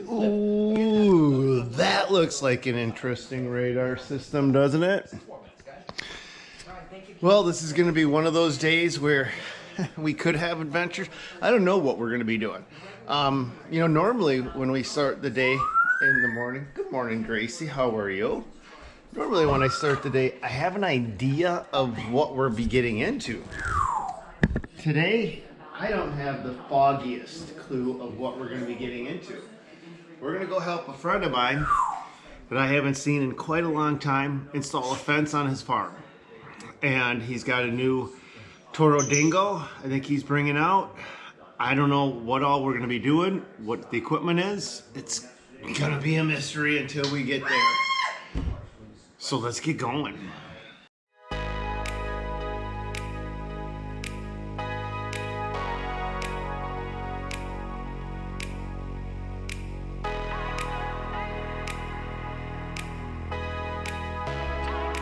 Ooh, that looks like an interesting radar system, doesn't it? Well, this is going to be one of those days where we could have adventures. I don't know what we're going to be doing. You know, normally when we start the day in the morning, good morning, Gracie, how are you? Normally when I start the day, I have an idea of what we're be getting into. Today, I don't have the foggiest clue of what we're going to be getting into. We're going to go help a friend of mine that I haven't seen in quite a long time install a fence on his farm. And he's got a new Toro Dingo I think he's bringing out. I don't know what all we're going to be doing, what the equipment is. It's going to be a mystery until we get there. So let's get going.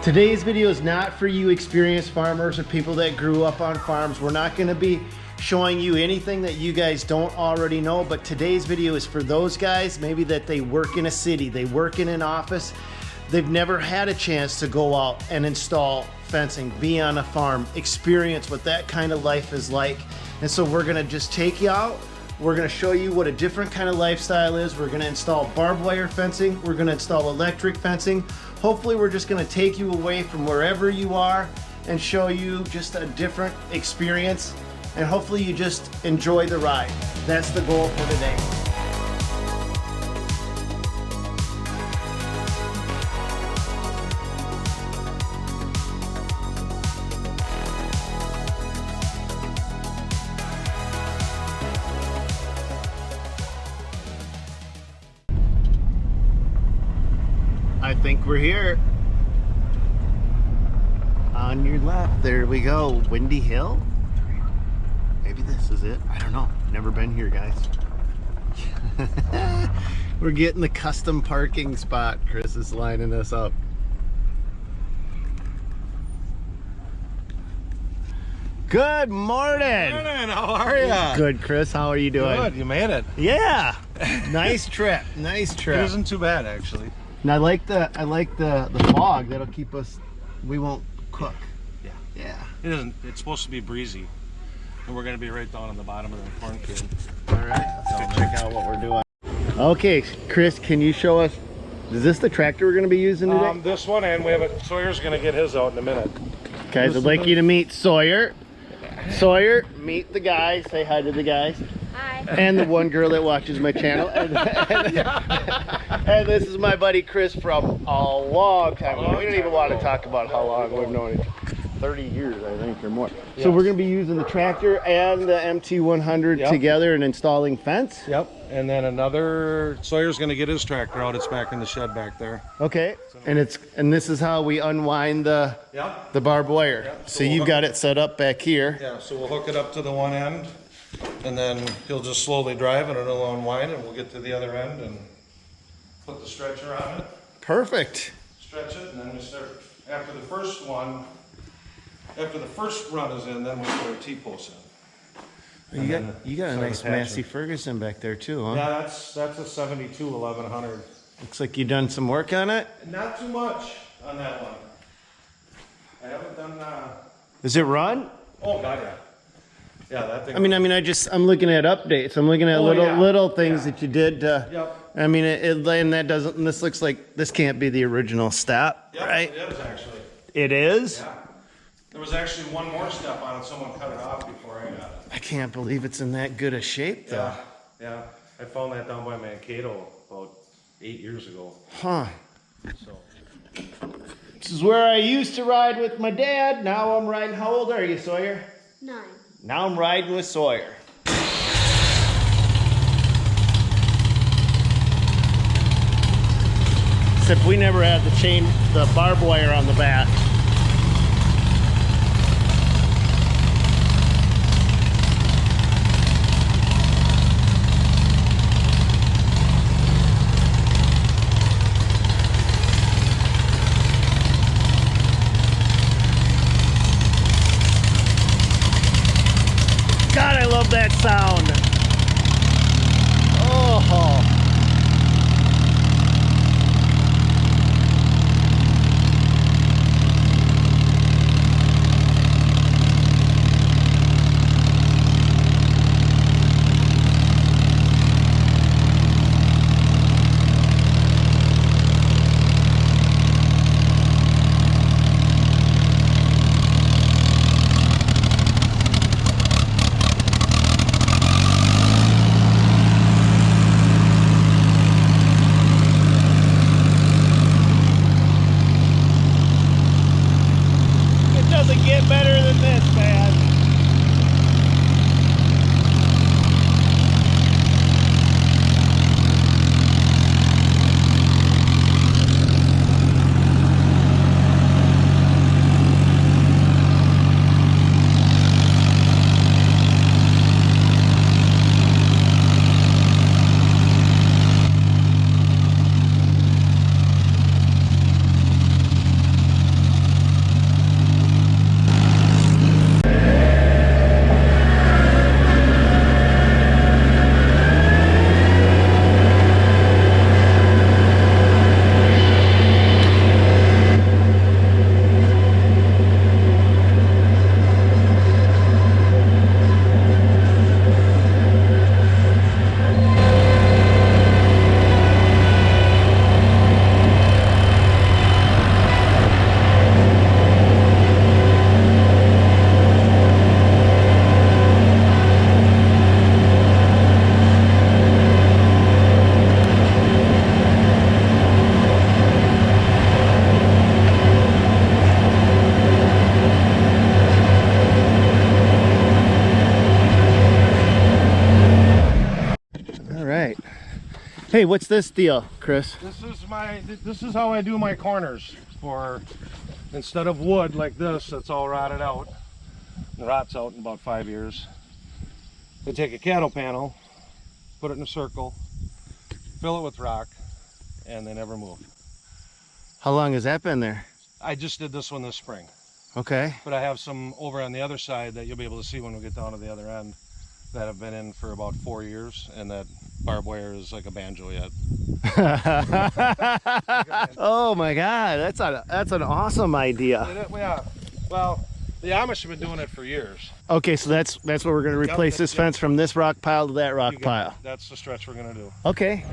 Today's video is not for you experienced farmers or people that grew up on farms. We're not going to be showing you anything that you guys don't already know, but today's video is for those guys, maybe that they work in a city, they work in an office, they've never had a chance to go out and install fencing, be on a farm, experience what that kind of life is like. And so we're going to just take you out. We're going to show you what a different kind of lifestyle is. We're going to install barbed wire fencing. We're going to install electric fencing. Hopefully we're just going to take you away from wherever you are and show you just a different experience. And hopefully you just enjoy the ride. That's the goal for today. I think we're here. On your left, there we go. Windy Hill? Maybe this is it. I don't know. Never been here, guys. We're getting the custom parking spot. Chris is lining us up. Good morning. Good morning. How are you? Good, Chris. How are you doing? Good. You made it. Yeah. Nice trip. Nice trip. It isn't too bad, actually. And I like the fog. That'll keep us. We won't cook. Yeah. Yeah. It isn't. It's supposed to be breezy, and we're going to be right down on the bottom of the cornfield. All right. Let's go check out what we're doing. Okay, Chris, can you show us? Is this the tractor we're going to be using today? This one, and we have a Sawyer's going to get his out in a minute. Guys, I'd like you to meet Sawyer. Sawyer, meet the guys. Say hi to the guys. Hi. And the one girl that watches my channel. And this is my buddy Chris from a long time ago. We don't even want to talk about how long we've known each other. 30 years, I think, or more. Yes. So we're going to be using the tractor and the MT100 together and installing fence. Yep. And then another Sawyer's going to get his tractor out. It's back in the shed back there. Okay. And this is how we unwind the barbed wire. Yep. So you've got it set up back here. Yeah. So we'll hook it up to the one end, and then he'll just slowly drive and it'll unwind, and we'll get to the other end and put the stretcher on it. Perfect. Stretch it, and then we start after the first one. After the first run is in, then we put our T-posts in. You got a nice Massey Ferguson back there too, huh? Yeah, that's a 72 1100. Looks like you done some work on it. Not too much on that one. I haven't done. Does it run? Oh God, yeah. Yeah, that thing. I'm looking at updates. I'm looking at little things that you did. Yep. I mean, and that doesn't. And this looks like this can't be the original step, Yep, right? It is actually. It is. Yeah. There was actually one more step on it. Someone cut it off before I got it. I can't believe it's in that good a shape, though. Yeah. I found that down by Mankato about 8 years ago. Huh. So. This is where I used to ride with my dad. Now I'm riding. How old are you, Sawyer? 9. Now I'm riding with Sawyer. Except we never had the barbed wire on the back. God, I love that sound. Oh. Hey, what's this deal, Chris? This is how I do my corners. Instead of wood like this, that's all rotted out. It rots out in about 5 years. They take a cattle panel, put it in a circle, fill it with rock, and they never move. How long has that been there? I just did this one this spring. Okay. But I have some over on the other side that you'll be able to see when we get down to the other end that have been in for about 4 years, and that barbed wire is like a banjo yet. Oh my God, that's an awesome idea. Yeah, well, the Amish have been doing it for years. Okay, so that's what we're going to replace this fence from this rock pile to that rock pile. That's the stretch we're going to do. Okay.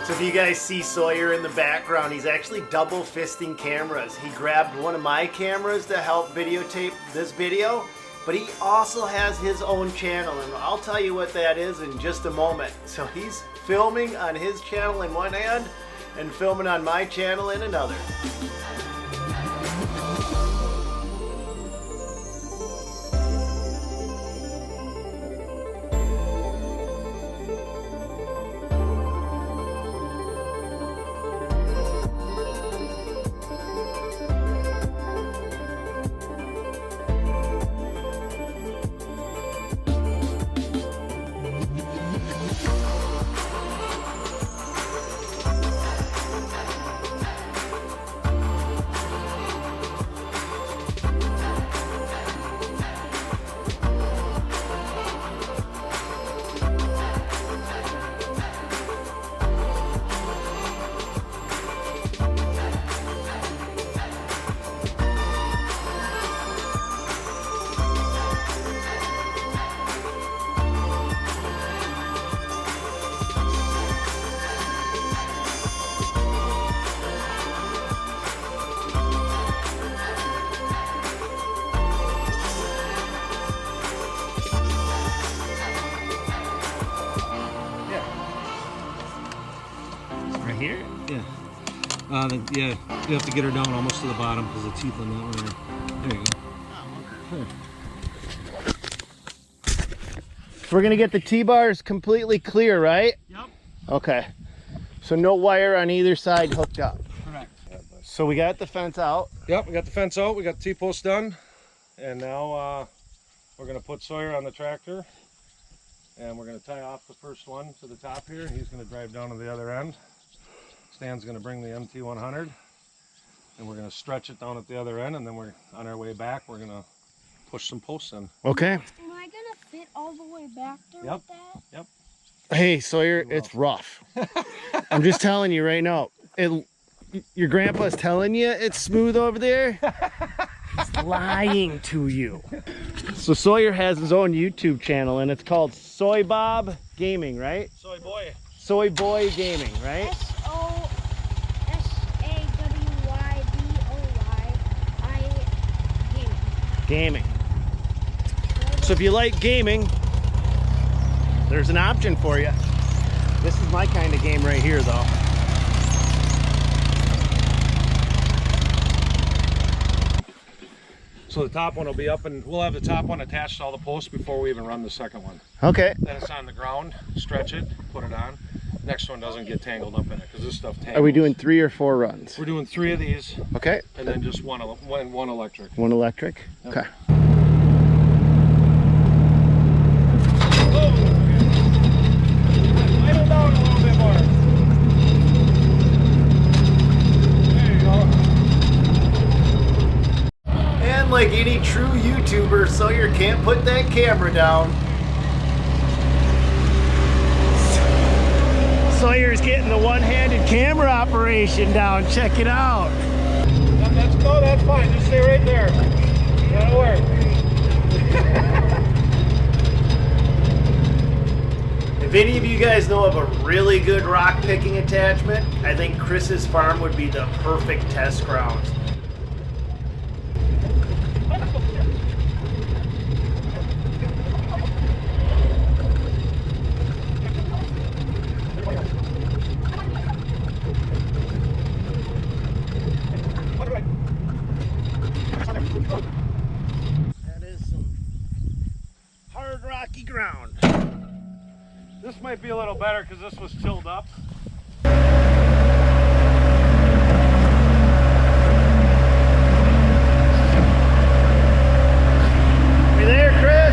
So if you guys see Sawyer in the background, he's actually double fisting cameras. He grabbed one of my cameras to help videotape this video, but he also has his own channel, and I'll tell you what that is in just a moment. So he's filming on his channel in one hand and filming on my channel in another. Here? Yeah. Yeah, you have to get her down almost to the bottom because the teeth on that one are... There you go. We're gonna get the T-bars completely clear, right? Yep. Okay. So no wire on either side hooked up. Correct. So we got the fence out. Yep, we got the fence out, we got the T-post done, and now we're gonna put Sawyer on the tractor, and we're gonna tie off the first one to the top here, and he's gonna drive down to the other end. Stan's going to bring the MT100, and we're going to stretch it down at the other end, and then we're on our way back. We're going to push some posts in. Okay. Am I going to fit all the way back there with that? Yep. Hey, Sawyer, it's rough. I'm just telling you right now. Your grandpa's telling you it's smooth over there. He's lying to you. So Sawyer has his own YouTube channel, and it's called Soy Bob Gaming, right? Soy boy. Soy Boy Gaming, right? SOSAWYBOY Gaming. So if you like gaming, there's an option for you. This is my kind of game right here, though. So the top one will be up, and we'll have the top one attached to all the posts before we even run the second one. Okay. Then it's on the ground, stretch it, put it on. Next one doesn't get tangled up in it because this stuff tangles. Are we doing 3 or 4 runs? We're doing 3 of these. Okay. And then just one electric. One electric? Yep. Okay. Idle down a little bit more. There you go. And like any true YouTuber, Sawyer can't put that camera down. Sawyer's getting the one-handed camera operation down. Check it out. That's fine. Just stay right there. That'll work. If any of you guys know of a really good rock picking attachment, I think Chris's farm would be the perfect test ground. That is some hard rocky ground. This might be a little better because this was tilled up. You there, Chris?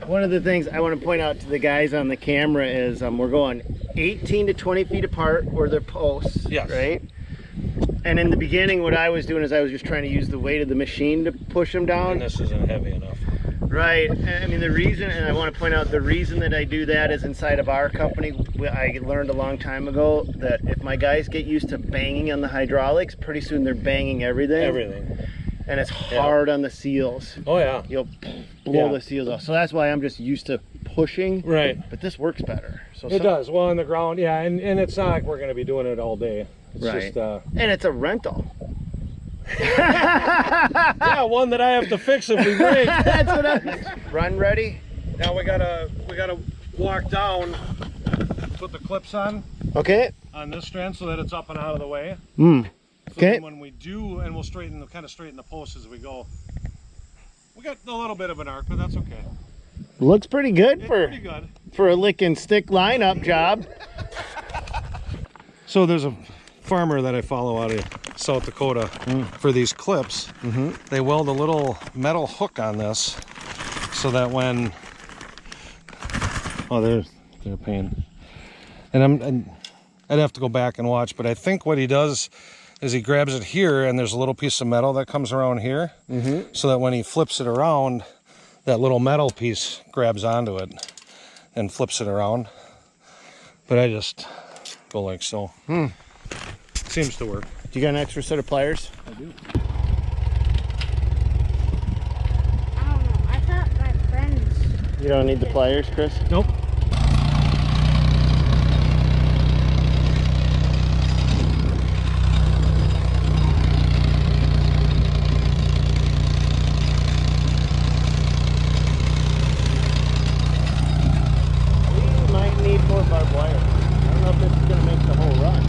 One of the things I want to point out to the guys on the camera is we're going 18 to 20 feet apart where they're posts, Yes. right? And in the beginning, what I was doing is I was just trying to use the weight of the machine to push them down. And this isn't heavy enough. Right. I mean, the reason, and I want to point out, the reason that I do that is inside of our company, I learned a long time ago that if my guys get used to banging on the hydraulics, pretty soon they're banging everything. Everything. And it's hard on the seals. Oh yeah. You'll blow the seals off. So that's why I'm just used to pushing. Right. But this works better. So It does. Well, on the ground, yeah, and it's not like we're going to be doing it all day. It's Right. just, and it's a rental. yeah, one that I have to fix if we break. That's what I Run ready? Now we gotta walk down, put the clips on Okay. this strand so that it's up and out of the way. Hmm. So then when we do, and we'll kind of straighten the posts as we go. We got a little bit of an arc, but that's okay. Looks pretty good It's for pretty good. a lick and stick lineup job. So there's a farmer that I follow out of South Dakota for these clips. They weld a little metal hook on this so that when they're a pain. And I'd have to go back and watch, but I think what he does is he grabs it here, and there's a little piece of metal that comes around here, so that when he flips it around, that little metal piece grabs onto it and flips it around. But I just go like so. Seems to work. Do you got an extra set of pliers? I do. I don't know. I thought my You don't need the pliers, Chris? Nope. We might need more barbed wire. I don't know if this is going to make the whole run.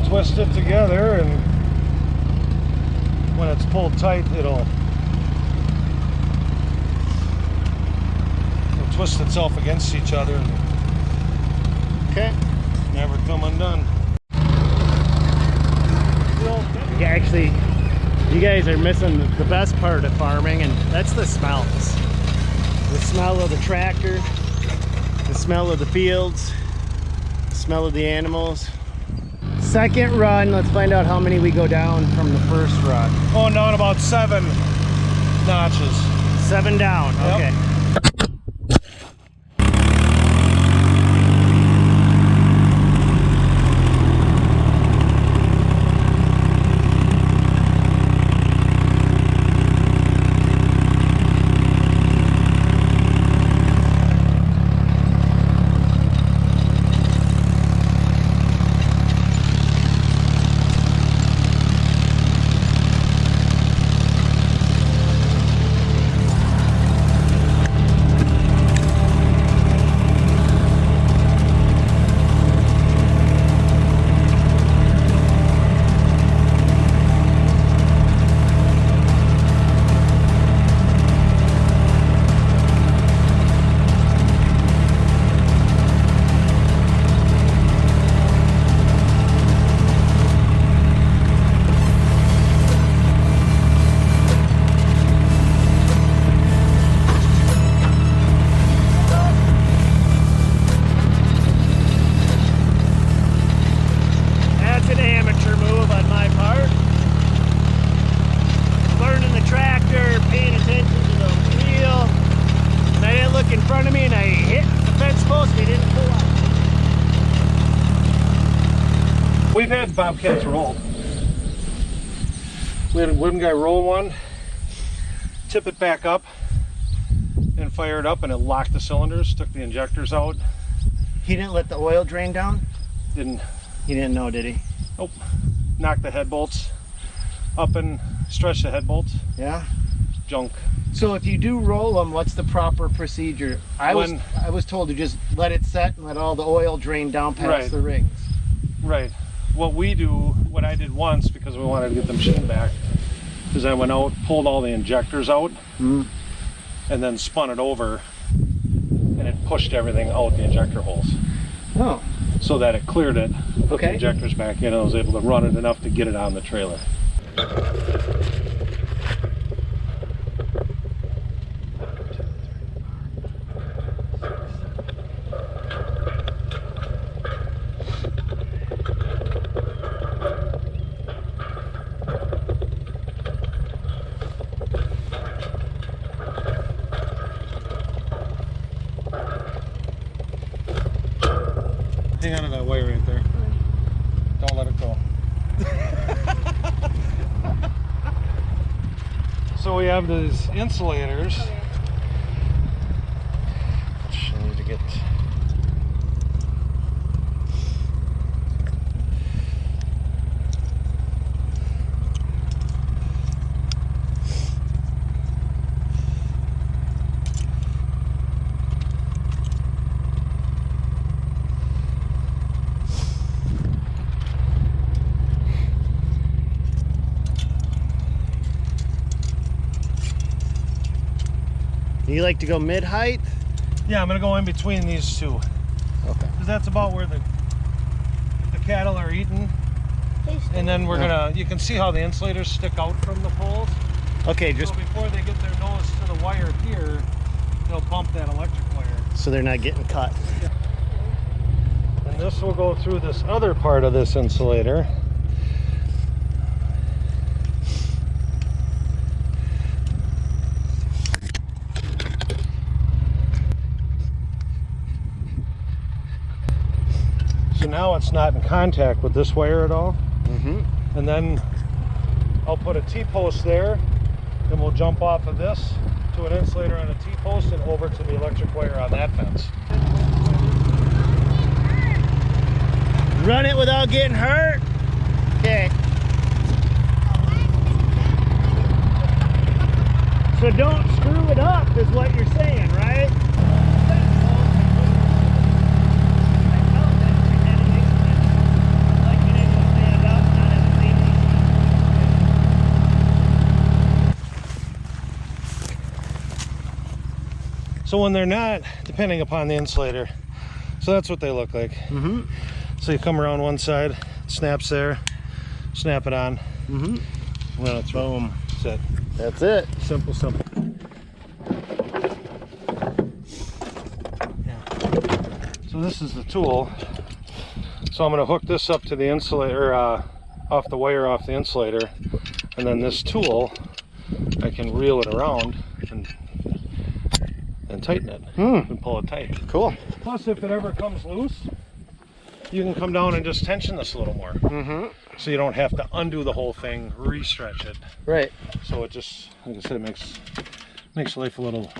Twist it together, and when it's pulled tight, it'll twist itself against each other and Okay. never come undone. Yeah, actually, you guys are missing the best part of farming, and that's the smells. The smell of the tractor, the smell of the fields, the smell of the animals. Second run, let's find out how many we go down from the first run. Going down about 7 notches. 7 down, Yep. okay. In front of me and I hit the fence post, they didn't pull out. We've had Bobcats roll. We had one guy roll one, tip it back up, and fire it up, and it locked the cylinders, took the injectors out. He didn't let the oil drain down? Didn't. He didn't know, did he? Nope. Knocked the head bolts up and stretched the head bolts. Yeah? Junk. So if you do roll them, what's the proper procedure? I was told to just let it set and let all the oil drain down past Right. the rings. Right. What I did once, because we wanted to get the machine back, is I went out, pulled all the injectors out, and then spun it over, and it pushed everything out the injector holes. Oh. So that it cleared it, put Okay. the injectors back in, and I was able to run it enough to get it on the trailer. Hang on to that wire right there. Don't let it go. So we have these insulators. Which I need to get. You like to go mid-height? Yeah, I'm gonna go in between these two. Okay. Because that's about where the cattle are eating. And then we're gonna, you can see how the insulators stick out from the poles. Okay, just so before they get their nose to the wire here, they'll bump that electric wire. so they're not getting cut. And this will go through this other part of this insulator. So now it's not in contact with this wire at all. And then I'll put a T-post there, then we'll jump off of this to an insulator on a T-post and over to the electric wire on that fence. Run it without getting hurt? Okay. So don't screw it up is what you're saying, right? So when they're not, depending upon the insulator, so that's what they look like. So you come around one side, snaps there, snap it on, and then it's boom. That's it. That's it. Simple, simple. So this is the tool. So I'm going to hook this up to the insulator, off the wire off the insulator, and then this tool, I can reel it around and tighten it and pull it tight. Cool. Plus, if it ever comes loose, you can come down and just tension this a little more. So you don't have to undo the whole thing, re-stretch it. Right. So it just, like I said, it makes life a little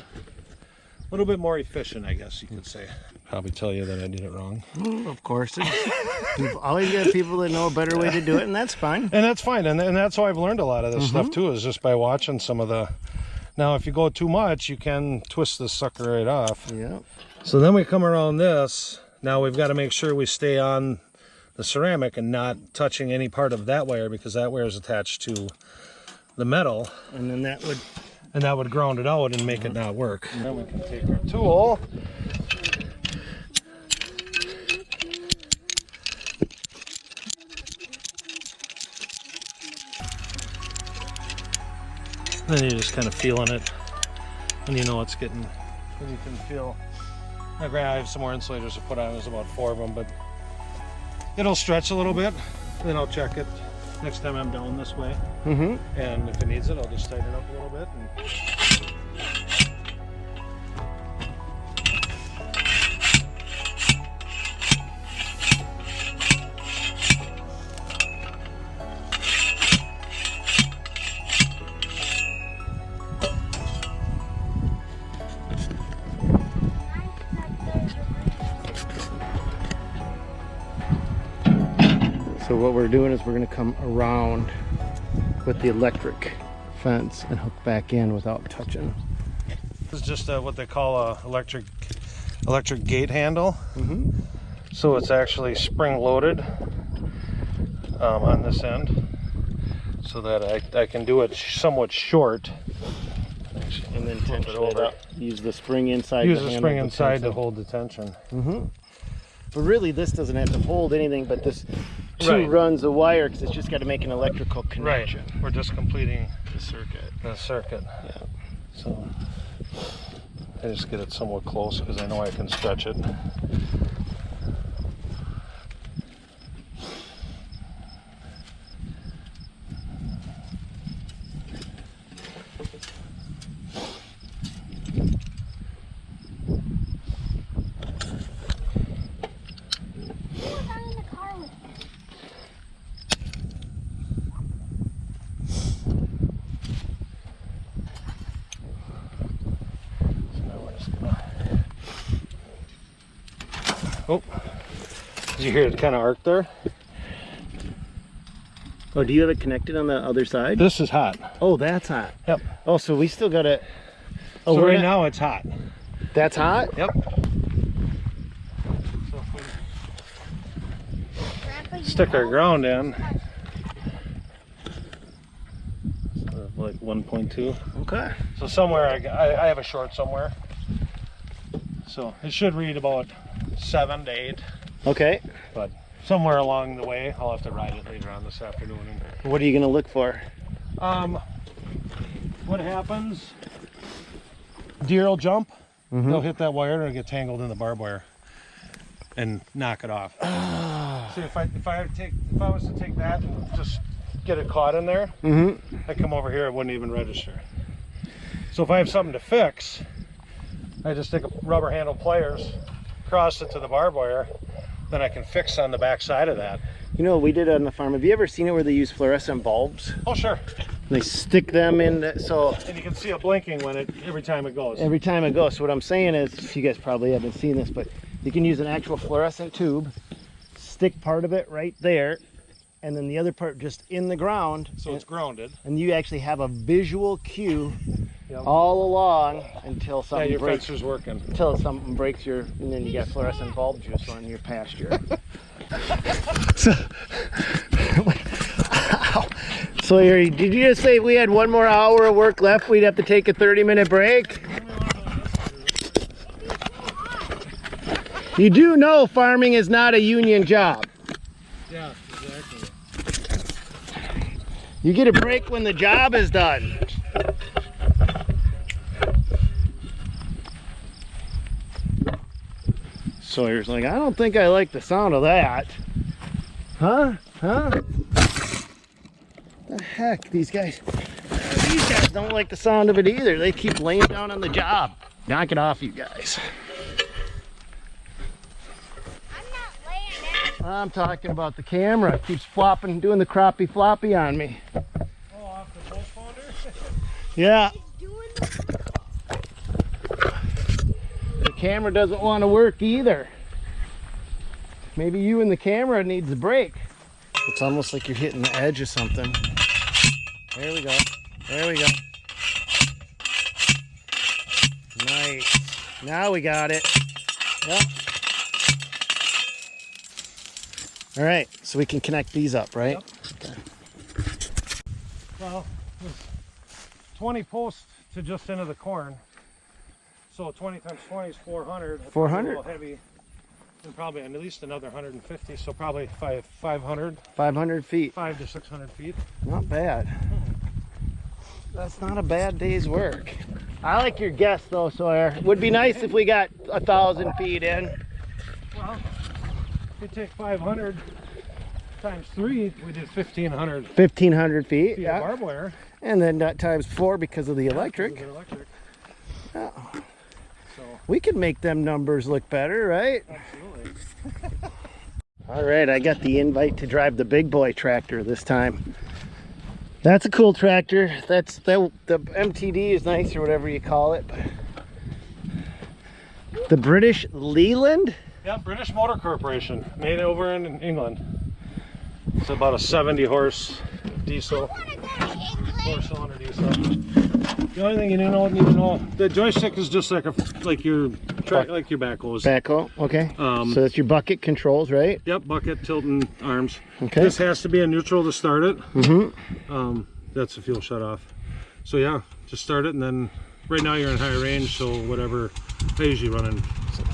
bit more efficient, I guess you could say. Probably tell you that I did it wrong. Of course. You've always got people that know a better way to do it, and that's fine. And that's fine. And that's how I've learned a lot of this stuff too, is just by watching some of the... Now, if you go too much, you can twist this sucker right off. Yeah. So then we come around this. Now we've got to make sure we stay on the ceramic and not touching any part of that wire, because that wire is attached to the metal. And then that would ground it out and make it not work. And then we can take our tool. Then you're just kind of feeling it, and you know it's getting, and you can feel. I have some more insulators to put on. There's about 4 of them, but it'll stretch a little bit. Then I'll check it next time I'm down this way. And if it needs it, I'll just tighten it up a little bit. So what we're doing is we're going to come around with the electric fence and hook back in without touching. This is just what they call a electric gate handle. So it's actually spring loaded on this end, so that I can do it somewhat short. And then tension it up. Use the spring inside. Use the spring inside to hold the tension. But really, this doesn't have to hold anything but this two runs of wire, because it's just got to make an electrical connection. Right. We're just completing The circuit. the circuit. Yeah. So I just get it somewhat close because I know I can stretch it. Oh, did you hear it kind of arc there? Oh, do you have it connected on the other side? This is hot. Oh, that's hot. Yep. Oh, so we still got it. Oh, So right now it's hot. That's hot? Yep. So stick our ground in. So like 1.2. Okay. So somewhere I have a short somewhere. So it should read about 7 to 8. Okay. But somewhere along the way, I'll have to ride it later on this afternoon. What are you going to look for? What happens? Deer will jump. Mm-hmm. They'll hit that wire and get tangled in the barbed wire and knock it off. So if I was to take that and just get it caught in there, I come over here, it wouldn't even register. So if I have something to fix, I just take a rubber handle pliers, cross it to the barbed wire, then I can fix on the back side of that. You know what we did on the farm? Have you ever seen it where they use fluorescent bulbs? Oh, sure. They stick them in, so And you can see it blinking every time it goes. every time it goes. So what I'm saying is, you guys probably haven't seen this, but you can use an actual fluorescent tube, stick part of it right there, and then the other part just in the ground. So it's grounded. And you actually have a visual cue all along until something your breaks. fencer's working. Until something breaks and then you got fluorescent bulb juice on your pasture. So did you just say if we had 1 more hour of work left, we'd have to take a 30-minute break? You do know farming is not a union job. Yeah, exactly. You get a break when the job is done. Sawyer's like, I don't think I like the sound of that. Huh? The heck, these guys don't like the sound of it either. They keep laying down on the job. Knock it off, you guys. I'm not laying down. I'm talking about the camera. It keeps flopping, doing the crappie floppy on me. Oh, off the transponder? Yeah. Doing the The camera doesn't want to work either. Maybe you and the camera needs a break. It's almost like you're hitting the edge of something. There we go. There we go. Nice. Now we got it. Yep. All right, so we can connect these up, right? Yep. Okay. Well, there's 20 posts to just into the corn. So 20 times 20 is 400. That's 400. A little heavy. And probably at least another 150, so probably 500. 500 feet. 500 to 600 feet. Not bad. That's not a bad day's work. I like your guess though, Sawyer. Would be nice if we got 1,000 feet in. Well, if you take 500 times 3, we did 1,500 1,500 feet, feet yeah. of barbed wire. And then times 4 because of the electric. Because of the electric. Oh. So, We could make them numbers look better, right? absolutely. All right, I got the invite to drive the big boy tractor this time. That's a cool tractor. The MTD is nice, or whatever you call it. The British Leland? Yeah, British Motor Corporation, made over in England. It's about a 70 horse diesel, 4-cylinder diesel. The only thing you need to know, the joystick is just like your backhoes. Backhoe, okay. So that's your bucket controls, right? Yep, bucket, tilt, and arms. Okay. This has to be in neutral to start it. Mm-hmm. That's the fuel shut off. So yeah, just start it, and then right now you're in high range, so whatever. I usually run in.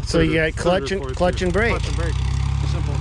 So you got clutch and brake. Clutch and brake. Simple.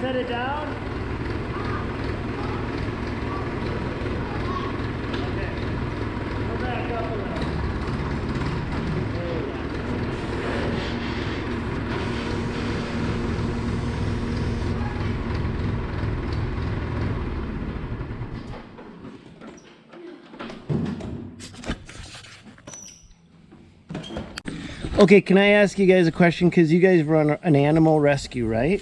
set it down? Okay. Go back up a little. There you go. Okay, can I ask you guys a question? Because you guys run an animal rescue, right?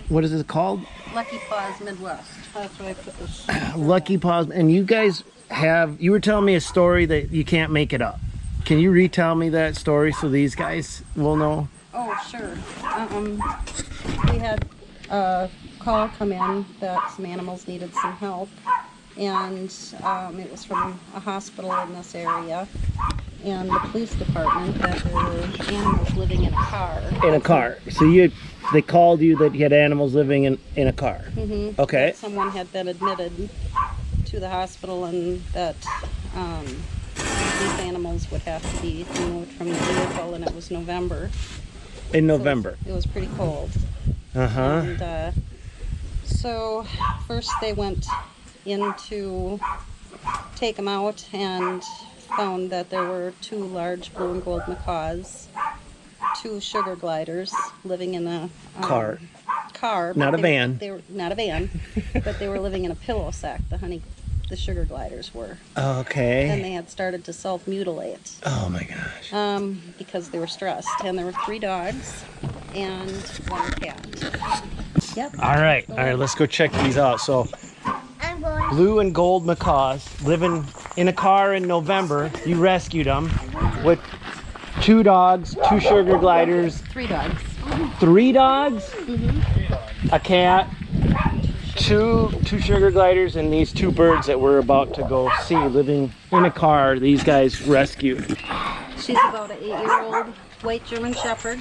What is it called? Lucky Paws Midwest. That's why I put this. Lucky Paws. And you guys have, you were telling me a story that you can't make it up. Can you retell me that story so these guys will know? Oh, sure. We had a call come in that some animals needed some help. And it was from a hospital in this area. And the police department that there were animals living in a car. In a car. So they called you that you had animals living in a car. Mm-hmm. Okay. That someone had been admitted to the hospital and that these animals would have to be removed from the vehicle, and it was November. In November. So it was pretty cold. Uh-huh. And so first they went in to take them out and found that there were 2 large blue and gold macaws, 2 sugar gliders living in a Car. but Not a van. They were not a van, but they were living in a pillow sack. The sugar gliders were. Okay. And they had started to self-mutilate. Oh my gosh. Because they were stressed. And there were 3 dogs and 1 cat. Yep. All right, let's go check these out. So, I'm going. blue and gold macaws living in a car in November. You rescued them with 2 dogs, 2 sugar gliders, 3 dogs. 3 dogs, a cat, 2 sugar gliders, and these 2 birds that we're about to go see living in a car. These guys rescued. She's about an 8-year-old white German Shepherd.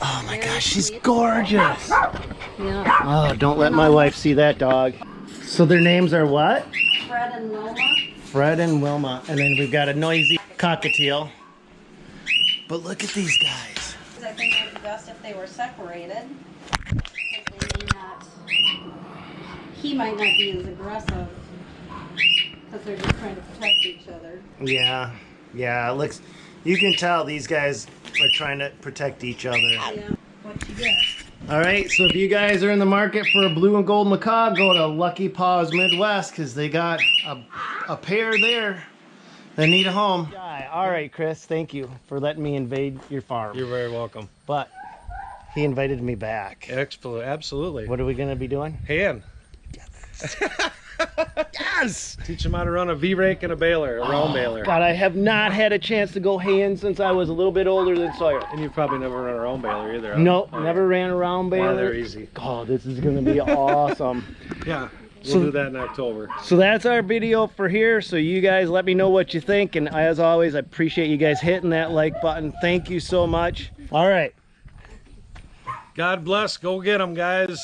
Oh my Very gosh, she's sweet. gorgeous. Yeah. Oh, don't let my wife see that dog. So their names are what? Fred and Wilma. Fred and Wilma. And then we've got a noisy cockatiel. But look at these guys. I think it would be best if they were separated. Because they may not. He might not be as aggressive. Because they're just trying to protect each other. Yeah, it looks, you can tell these guys are trying to protect each other. Yeah. What you get? All right, so if you guys are in the market for a blue and gold macaw, go to Lucky Paws Midwest because they got a pair there that need a home. All right, Chris, thank you for letting me invade your farm. You're very welcome. But he invited me back. Absolutely. What are we going to be doing? Hand. Yes! Teach them how to run a V-rake and a baler, a round baler. God, I have not had a chance to go hand since I was a little bit older than Sawyer. And you've probably never run a round baler either. No, Oh, never ran around yeah. baler. They're easy. Oh, this is going to be awesome. Yeah, we'll So- do that in October. So that's our video for here. So you guys let me know what you think. And as always, I appreciate you guys hitting that like button. Thank you so much. All right. God bless. Go get them, guys.